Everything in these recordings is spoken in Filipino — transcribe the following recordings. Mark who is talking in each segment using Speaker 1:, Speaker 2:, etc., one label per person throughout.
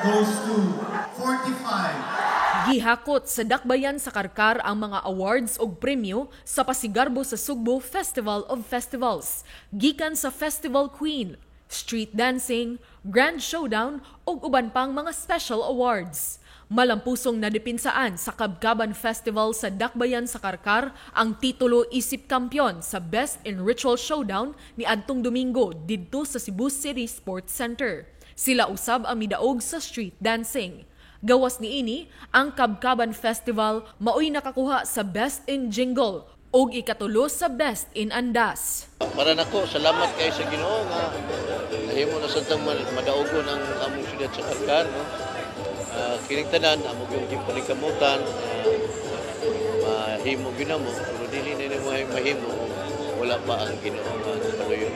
Speaker 1: goes to 45.
Speaker 2: Gihakot sa dakbayan sa Karkar ang mga awards ug premyo sa Pasigarbo sa Sugbo Festival of Festivals, gikan sa Festival Queen, street dancing, grand showdown ug uban pang mga special awards. Malampusong nadipinsaan sa Kabkaban Festival sa Dakbayan sa Karkar ang titulo isip kampyon sa Best in Ritual Showdown ni adtong Domingo didto sa Cebu City Sports Center. Sila usab ang midaog sa street dancing. Gawas niini, ang Kabkaban Festival maoy nakakuha sa Best in Jingle ug ikatulo sa Best in Andas.
Speaker 3: Para nako, salamat kay sa Ginoo nga nahimo na sa madaogon ang among siyudad sa Karkar, no? Kining tanan amo gyud gipanikamutan, mahimo ginamo pero dili na mo mahimo wala pa ang Ginoo nga paluyon.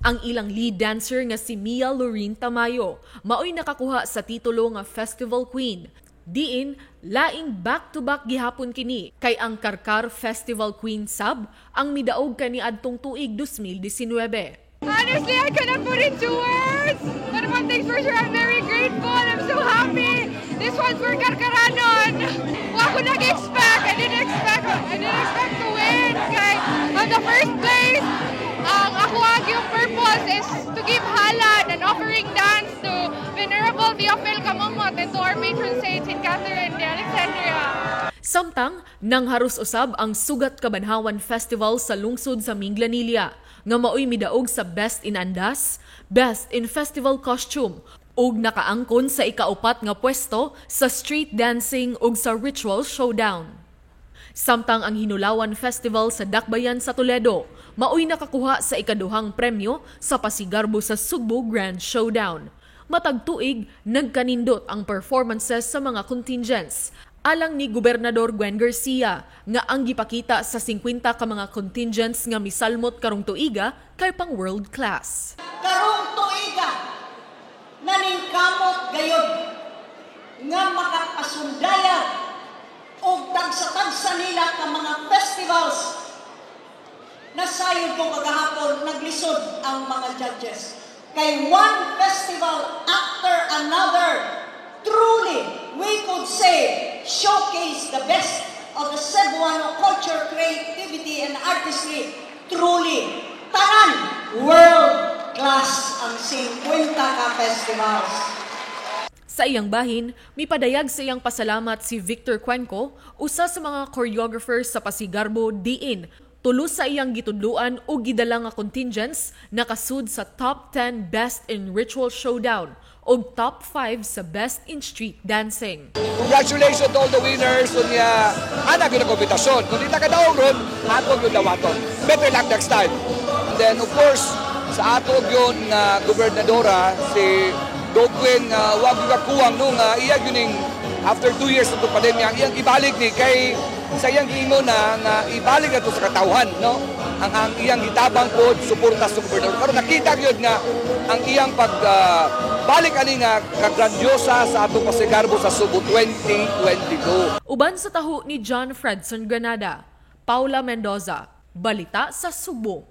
Speaker 2: Ang ilang lead dancer nga si Mia Loreen Tamayo maoy nakakuha sa titulo nga Festival Queen. Diin, laing back-to-back gihapon kini kay ang Karkar Festival Queen sub ang midaog kani adtong tuig 2019.
Speaker 4: Honestly, I cannot put into words. But one thing's for sure, I'm very grateful and I'm so happy. This one's for Karkaranon. Wa ko nag-expect. I didn't expect to win. Kay on the first place, ang ako yung purpose is to give halad and offering dance to Venerable Theophil Kamamot and to our patron saint St. Catherine de Alexandria.
Speaker 2: Samtang nangharus usab ang Sugat Kabanhawan Festival sa lungsod sa Minglanilla nga maoy midaog sa Best in Andas, Best in Festival Costume ug nakaangkon sa ikaupat nga pwesto sa Street Dancing ug sa Ritual Showdown. Samtang ang Hinulawan Festival sa Dakbayan sa Toledo maoy nakakuha sa ikaduhang premyo sa Pasigarbo sa Sugbo Grand Showdown. Matag tuig nagkanindot ang performances sa mga contingents. Alang ni Gobernador Gwen Garcia nga ang gipakita sa 50 ka mga contingents nga misalmot karong tuiga kay pang world class.
Speaker 5: Karong tuiga naningkamot gayud nga makapasundaya og tagsa-tagsa nila ka mga festivals. Nasayod ko kagahapon naglisod ang mga judges. Kay one festival after another, truly, we could say, showcase the best of the Cebuano culture, creativity, and artistry. Truly, tanan, world-class ang 50 ka festivals.
Speaker 2: Sa iyang bahin, mipadayag sa iyang pasalamat si Victor Cuenco, usa sa mga choreographers sa Pasigarbo diin, tulo sa iyang gitudluan o gidala nga contingents nakasud sa top 10 Best in Ritual Showdown o top 5 sa Best in Street Dancing.
Speaker 6: Congratulations to all the winners unya ana gyud kompetisyon. Kung di ta kadaog ron, ato gyud dawaton. Better luck next time. And then of course, sa ato gyud nga gobernadora si Dogwin wag gyud kuwang no nga iya gyud after 2 years of pandemya iyang ibalik ni kay sa iyang giingon na nga ibalik na to sa katawhan, no? Ang iyang gitabang pod suporta sa gobernador. Karon nakita gyud nga ang iyang balik ani nga kagrandiosa sa atong Pasigarbo sa Subo 2022.
Speaker 2: Uban sa taho ni John Fredson Granada, Paula Mendoza, Balita sa Subo.